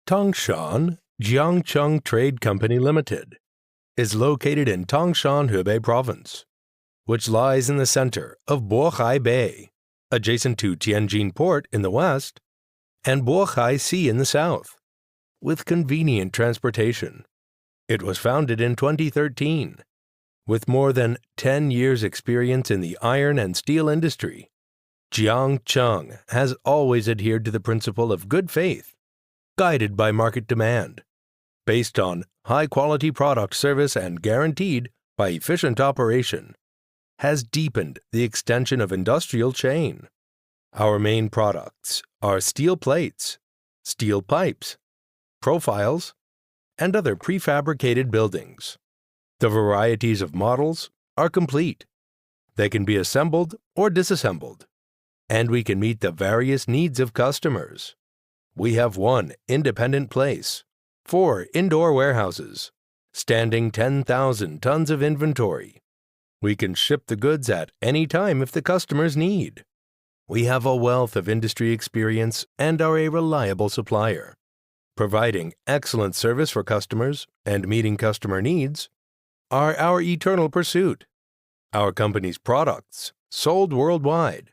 Tangshan Jiangcheng Trade Company Limited is located in Tangshan, Hebei Province, which lies in the center of Bohai Bay, adjacent to Tianjin Port in the west and Bohai Sea in the south, with convenient transportation. It was founded in 2013. With more than 10 years' experience in the iron and steel industry, Jiangcheng has always adhered to the principle of good faith, guided by market demand, based on high-quality product service and guaranteed by efficient operation, has deepened the extension of industrial chain. Our main products are steel plates, steel pipes, profiles, and other prefabricated buildings. The varieties of models are complete. They can be assembled or disassembled, and we can meet the various needs of customers. We have 1 independent place, 4 indoor warehouses, standing 10,000 tons of inventory. We can ship the goods at any time if the customers need. We have a wealth of industry experience and are a reliable supplier. Providing excellent service for customers and meeting customer needs are our eternal pursuit. Our company's products, sold worldwide,